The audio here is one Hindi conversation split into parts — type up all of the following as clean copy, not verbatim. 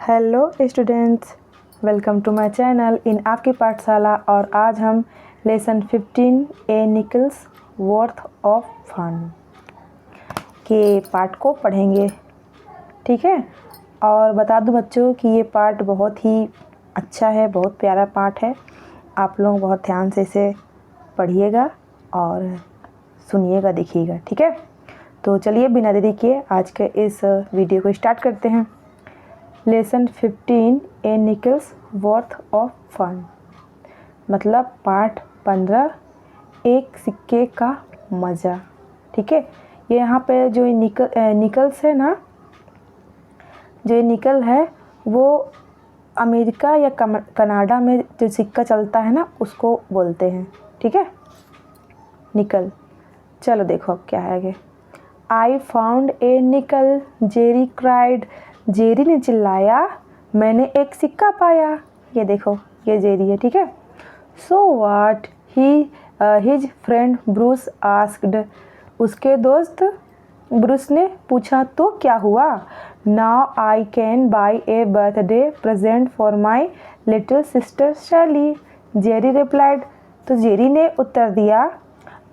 Hello students, welcome to my channel in आपकी पाठशाला। और आज हम lesson 15 a nickel's worth of fun के पार्ट को पढ़ेंगे। ठीक है, और बता दूं बच्चों कि ये पार्ट बहुत ही अच्छा है, बहुत प्यारा पार्ट है। आप लोग बहुत ध्यान से इसे पढ़िएगा और सुनिएगा, देखिएगा। ठीक है, तो चलिए बिना देरी किए आज के इस वीडियो को स्टार्ट करते हैं। Lesson 15 a nickel's worth of fun, मतलब पार्ट 15 एक सिक्के का मज़ा। ठीक है, ये यहाँ पे जो निकल्स है ना, जो ये निकल है वो अमेरिका या कनाडा में जो सिक्का चलता है ना उसको बोलते हैं। ठीक है, निकल। चलो देखो अब क्या है आगे। आई फाउंड ए निकल, जेरी क्राइड। जेरी ने चिल्लाया, मैंने एक सिक्का पाया। ये देखो, ये जेरी है। ठीक है, so what his friend Bruce asked. उसके दोस्त ब्रूस ने पूछा, तो क्या हुआ? Now I can by A birthday present for my little sister शैली, जेरी रिप्लाइड। तो जेरी ने उत्तर दिया,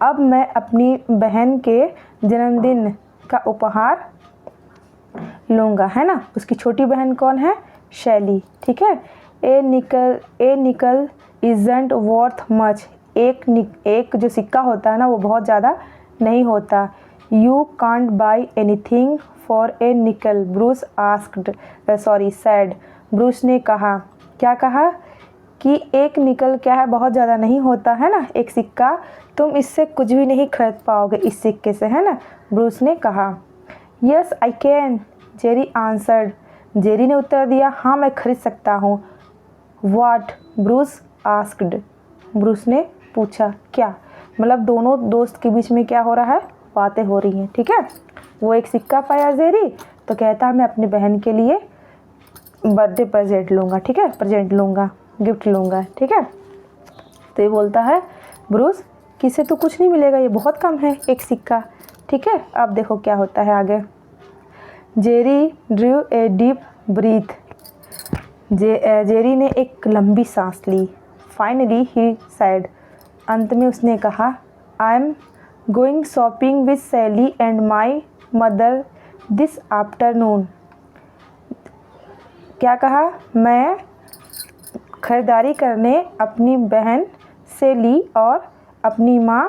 अब मैं अपनी बहन के जन्मदिन का उपहार लूँगा, है ना। उसकी छोटी बहन कौन है? शैली। ठीक है, ए निकल इजंट वर्थ मच। एक जो सिक्का होता है ना वो बहुत ज़्यादा नहीं होता। You can't by anything for a निकल, ब्रूस आस्क्ड सैड। ब्रूस ने कहा, क्या कहा? कि एक निकल क्या है, बहुत ज़्यादा नहीं होता है ना एक सिक्का, तुम इससे कुछ भी नहीं खरीद पाओगे इस सिक्के से, है ना। ब्रूस ने कहा, yes I can, Jerry answered. Jerry ने उत्तर दिया, हाँ मैं खरीद सकता हूँ। व्हाट? Bruce asked. ब्रूस ने पूछा, क्या? मतलब दोनों दोस्त के बीच में क्या हो रहा है? बातें हो रही हैं। ठीक है, वो एक सिक्का पाया जेरी, तो कहता मैं अपनी बहन के लिए बर्थडे प्रेजेंट लूँगा। ठीक है, प्रेजेंट लूँगा, गिफ्ट लूँगा। ठीक है, तो ये बोलता है ब्रूस, किसे तो कुछ नहीं मिलेगा, ये बहुत कम है एक सिक्का। ठीक है, अब देखो क्या होता है आगे। Jerry Drew a deep breath. Jerry ने एक लंबी सांस ली। फाइनली ही सैड, अंत में उसने कहा, I am going shopping with Sally and my mother this afternoon. क्या कहा? मैं खरीदारी करने अपनी बहन सैली और अपनी माँ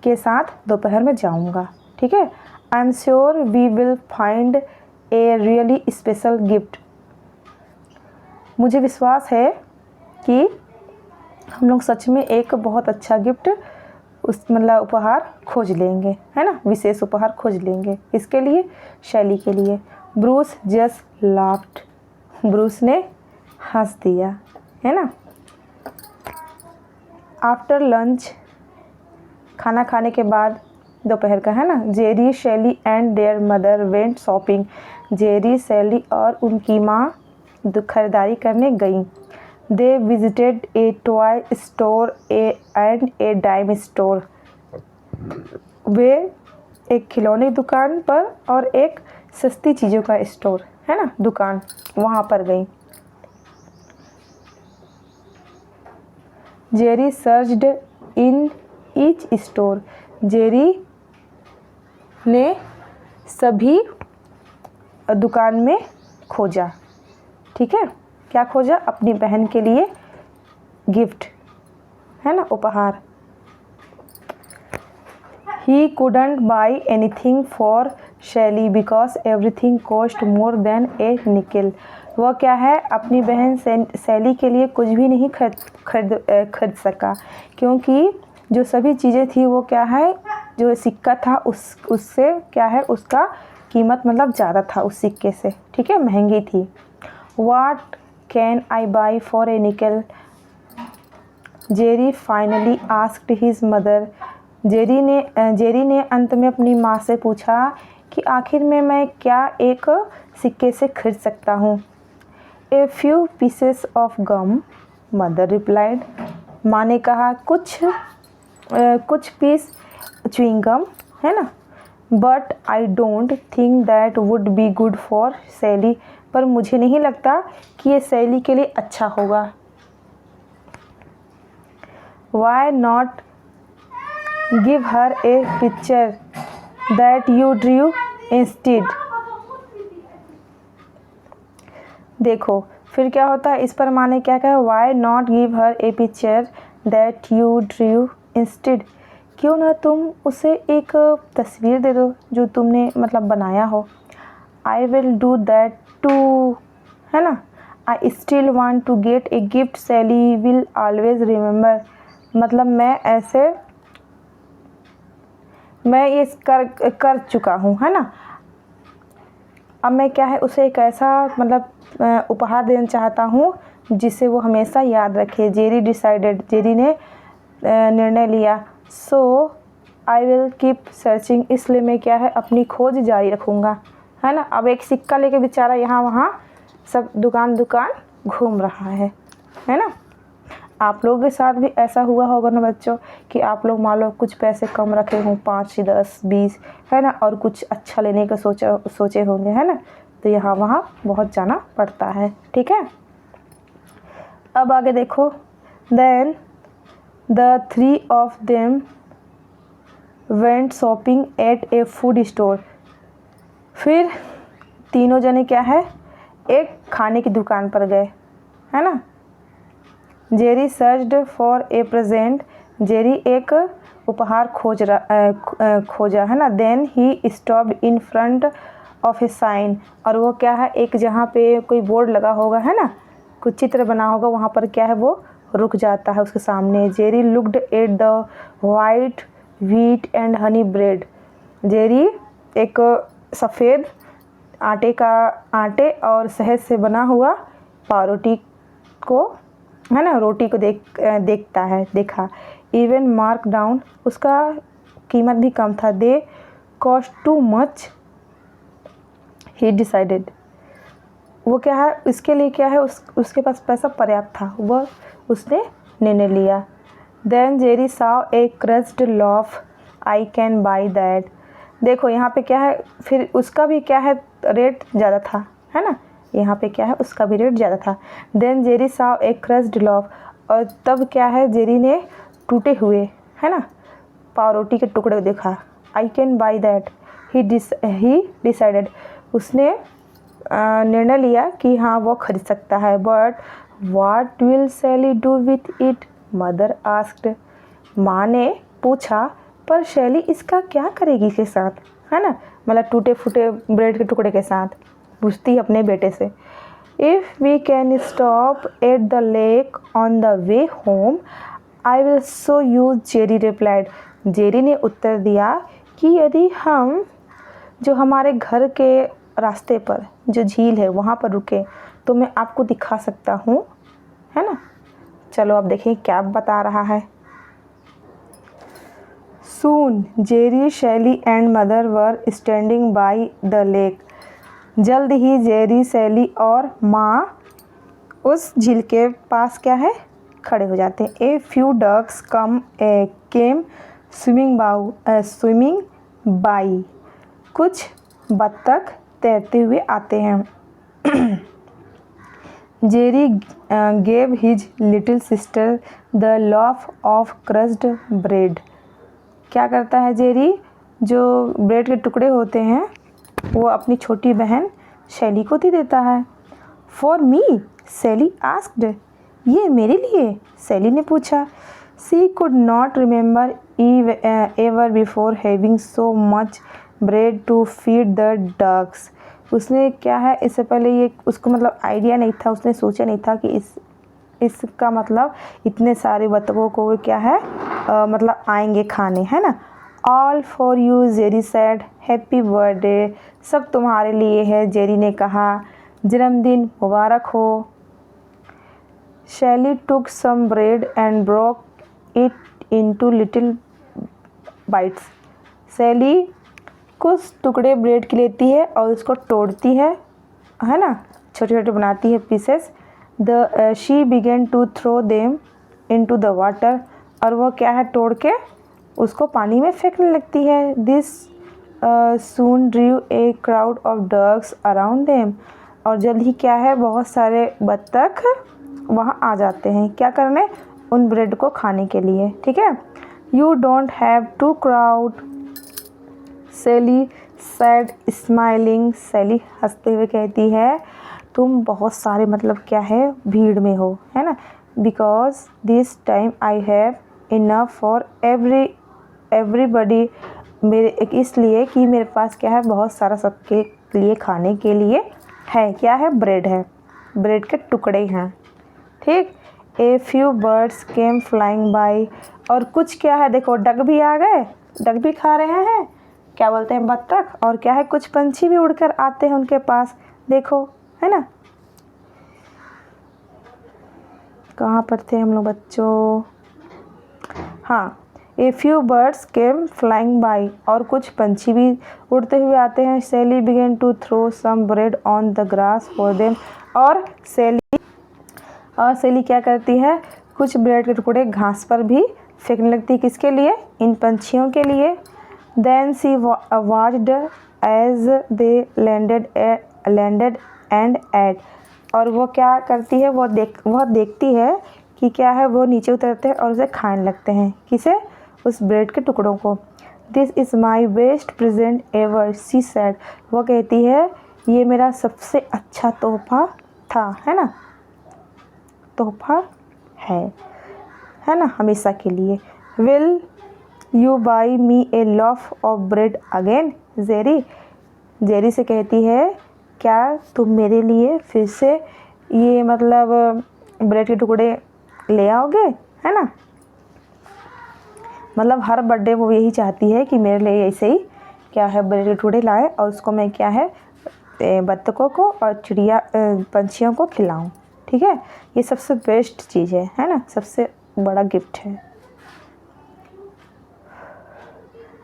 के साथ दोपहर में जाऊंगा। ठीक है, I am sure we will find a really special gift. मुझे विश्वास है कि हम लोग सच में एक बहुत अच्छा गिफ्ट मतलब उपहार खोज लेंगे, है ना, विशेष उपहार खोज लेंगे। इसके लिए, शैली के लिए। Bruce just laughed. ब्रूस ने हंस दिया, है ना। आफ्टर लंच, खाना खाने के बाद, दोपहर का, है ना, Jerry Shelly and their mother went shopping. Jerry, Shelly और उनकी माँ खरीदारी करने गईं। They visited a toy store and a dime store. वे एक खिलौने दुकान पर और एक सस्ती चीज़ों का स्टोर, है ना, दुकान, वहाँ पर गईं। Jerry searched in each store. Jerry ने सभी दुकान में खोजा। ठीक है, क्या खोजा? अपनी बहन के लिए गिफ्ट, है ना, उपहार। He couldn't buy anything for Shelly because everything cost more than a nickel. वह क्या है, अपनी बहन सैली के लिए कुछ भी नहीं खरीद सका, क्योंकि जो सभी चीज़ें थी वो क्या है, जो सिक्का था उससे क्या है, उसका कीमत मतलब ज़्यादा था उस सिक्के से। ठीक है, महंगी थी। What can I buy for a nickel, Jerry finally asked his mother. Jerry ने अंत में अपनी माँ से पूछा कि आखिर में मैं क्या एक सिक्के से खरीद सकता हूँ। A few pieces of gum, mother replied. माँ ने कहा, कुछ पीस च्युइंगम, है ना। But I don't think that would be good for Sally, पर मुझे नहीं लगता कि ये सैली के लिए अच्छा होगा। Why not give her a picture that you drew instead. देखो फिर क्या होता है, इस पर माने क्या कहा, why not give her a picture that you drew instead. क्यों ना तुम उसे एक तस्वीर दे दो जो तुमने मतलब बनाया हो। I will do that too, है ना। I still want to get a gift Sally will always remember. मतलब मैं ये कर चुका हूँ, है ना। अब मैं क्या है उसे एक ऐसा मतलब उपहार देना चाहता हूँ जिसे वो हमेशा याद रखे। जेरी डिसाइडेड, जेरी ने निर्णय लिया। सो आई विल कीप सर्चिंग, इसलिए मैं क्या है अपनी खोज जारी रखूँगा, है ना। अब एक सिक्का लेके बेचारा यहाँ वहाँ सब दुकान घूम रहा है ना। आप लोगों के साथ भी ऐसा हुआ होगा ना बच्चों कि आप लोग मान लो कुछ पैसे कम रखे हों, 5, 10, 20, है ना, और कुछ अच्छा लेने का सोचे होंगे, है ना। तो यहाँ वहाँ बहुत जाना पड़ता है, ठीक है। अब आगे देखो, then the 3 of them went shopping at a food store। फिर तीनों जने क्या है एक खाने की दुकान पर गए, है ना। Jerry searched for a present, Jerry एक उपहार खोजा, है ना। Then he stopped in front of a sign, और वो क्या है एक जहाँ पे कोई बोर्ड लगा होगा, है ना, कुछ चित्र बना होगा, वहाँ पर क्या है वो रुक जाता है उसके सामने। Jerry looked at the white wheat and honey bread. Jerry एक सफ़ेद आटे और शहद से बना हुआ पावरोटी को, है ना, रोटी को देखा। इवन मार्क डाउन, उसका कीमत भी कम था। They cost too much, he decided. वो क्या है इसके लिए क्या है उसके पास पैसा पर्याप्त था, वह उसने निर्णय लिया। Then Jerry saw a crust loaf, I can buy that. देखो यहाँ पे क्या है फिर उसका भी क्या है रेट ज़्यादा था, है ना। यहाँ पे क्या है उसका भी रेट ज़्यादा था। Then Jerry saw a crust loaf, और तब क्या है जेरी ने टूटे हुए, है ना, पावरोटी के टुकड़े देखा। I can buy that, he decided, उसने निर्णय लिया कि हाँ वो खरीद सकता है। But what will Sally do with it, mother asked. माँ ने पूछा पर शैली इसका क्या करेगी इसके साथ, है ना, मतलब टूटे फूटे ब्रेड के टुकड़े के साथ पूछती अपने बेटे से। If we can stop at the lake on the way home I will show you, Jerry replied. Jerry ने उत्तर दिया कि यदि हम जो हमारे घर के रास्ते पर जो झील है वहाँ पर रुके तो मैं आपको दिखा सकता हूँ, है ना। चलो अब देखें क्या बता रहा है। Soon Jerry, Shelly and mother were standing by the lake. जल्द ही जेरी, शैली और माँ उस झील के पास क्या है खड़े हो जाते हैं। A few ducks came swimming by, कुछ बत्तख तैरते हुए आते हैं। Jerry gave his little sister the loaf of crust bread. क्या करता है जेरी, जो ब्रेड के टुकड़े होते हैं वो अपनी छोटी बहन शैली को दे देता है। फॉर मी, सैली आस्क्ड, ये मेरे लिए, सैली ने पूछा। She could not remember ever before having so much bread to feed the ducks. उसने क्या है इससे पहले ये उसको मतलब आइडिया नहीं था, उसने सोचा नहीं था कि इसका मतलब इतने सारे बतखों को वो क्या है मतलब आएंगे खाने, है ना। All for you, Jerry sad, happy birthday, सब तुम्हारे लिए है, जेरी ने कहा, जन्मदिन मुबारक हो। Shelly took some bread and broke it into little bites. Shelly कुछ टुकड़े ब्रेड की लेती है और उसको तोड़ती है ना, छोटे छोटे बनाती है pieces. She began to throw them into the water, और वह क्या है तोड़ के उसको पानी में फेंकने लगती है। This soon drew a crowd of ducks around them। और जल्द ही क्या है, बहुत सारे बत्तख वहाँ आ जाते हैं, क्या करने, उन ब्रेड को खाने के लिए, ठीक है। You don't have to crowd, Sally said smiling। सैली हंसते हुए कहती है, तुम बहुत सारे मतलब क्या है, भीड़ में हो, है ना। Because this time I have enough for everybody। इसलिए कि मेरे पास क्या है, बहुत सारा सबके लिए खाने के लिए है, क्या है, ब्रेड है, ब्रेड के टुकड़े हैं, ठीक। A few birds came flying by। और कुछ क्या है, देखो डक भी आ गए, डक भी खा रहे हैं, क्या बोलते हैं, बत्तख। और क्या है, कुछ पंछी भी उड़कर आते हैं उनके पास, देखो, है ना। कहाँ पर थे हम लोग बच्चों, हाँ। A few birds came flying by। और कुछ पंछी भी उड़ते हुए आते हैं। Sally began to throw some bread on the grass for them। और सैली क्या करती है, कुछ ब्रेड के टुकड़े घास पर भी फेंकने लगती है, किसके लिए, इन पंछियों के लिए। Then she watched as they landed and ate। और वो क्या करती है, वह देखती है कि क्या है, वो नीचे उतरते हैं और उसे खाने लगते हैं, किसे, उस ब्रेड के टुकड़ों को। This is my best present ever, she said। वो कहती है, ये मेरा सबसे अच्छा तोहफा था, है ना, तोहफा है ना, हमेशा के लिए। Will you buy me a loaf of bread again, Jerry. Jerry से कहती है, क्या तुम मेरे लिए फिर से ये मतलब ब्रेड के टुकड़े ले आओगे, है ना। मतलब हर बर्थडे वो यही चाहती है कि मेरे लिए ऐसे ही क्या है, ब्रेड के टुकड़े लाए और उसको मैं क्या है, बत्तखों को और चिड़िया पंछियों को खिलाऊं, ठीक है। ये सबसे बेस्ट चीज़ है ना, सबसे बड़ा गिफ्ट है।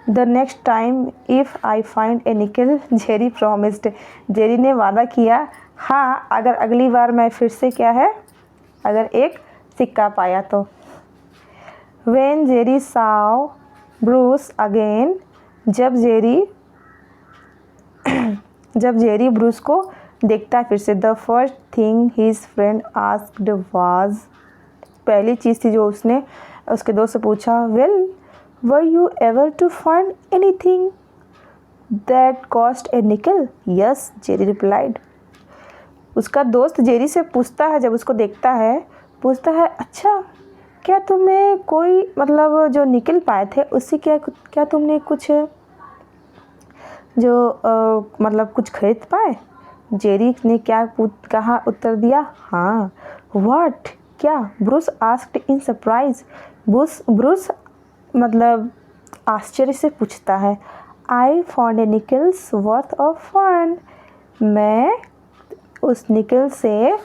The next time if I find a nickel, Jerry promised। Jerry ने वादा किया, हाँ अगर अगली बार मैं फिर से क्या है, अगर एक सिक्का पाया तो। When Jerry saw Bruce again। जब जेरी ब्रूस को देखता है फिर से। The first thing his friend asked was। पहली चीज़ थी जो उसने उसके दोस्त से पूछा, Well, were you ever to find anything that cost a nickel? Yes, Jerry replied। उसका दोस्त जेरी से पूछता है, जब उसको देखता है, पूछता है, अच्छा क्या तुमने कोई मतलब जो निकल पाए थे उससे क्या तुमने कुछ जो मतलब कुछ खरीद पाए। जेरी ने क्या कहा, उत्तर दिया, हाँ। व्हाट, क्या, Bruce asked in surprise. Bruce मतलब आश्चर्य से पूछता है। I found a nickel's worth of fun. मैं उस निकल से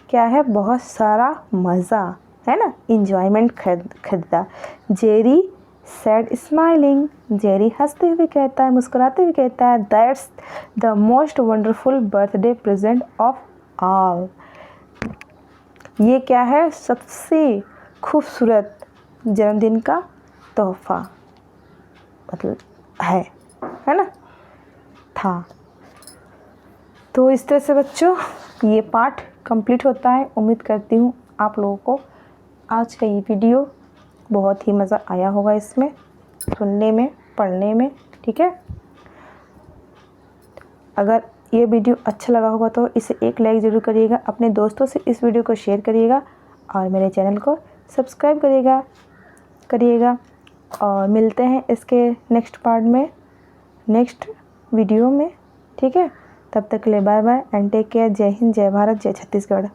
क्या है, बहुत सारा मज़ा, है ना, इंजॉयमेंट खरीदा। Jerry sad smiling. जेरी हंसते हुए कहता है, मुस्कुराते हुए कहता है, that's the most wonderful birthday present of all. ये क्या है, सबसे खूबसूरत जन्मदिन का तोहफा मतलब है ना, था। तो इस तरह से बच्चों ये पाठ कंप्लीट होता है। उम्मीद करती हूँ आप लोगों को आज का ये वीडियो बहुत ही मज़ा आया होगा, इसमें सुनने में, पढ़ने में, ठीक है। अगर ये वीडियो अच्छा लगा होगा तो इसे एक लाइक ज़रूर करिएगा, अपने दोस्तों से इस वीडियो को शेयर करिएगा और मेरे चैनल को सब्सक्राइब करिएगा। और मिलते हैं इसके नेक्स्ट पार्ट में, नेक्स्ट वीडियो में, ठीक है। तब तक के लिए bye bye and take care. Jai Hind, जय भारत, जय छत्तीसगढ़।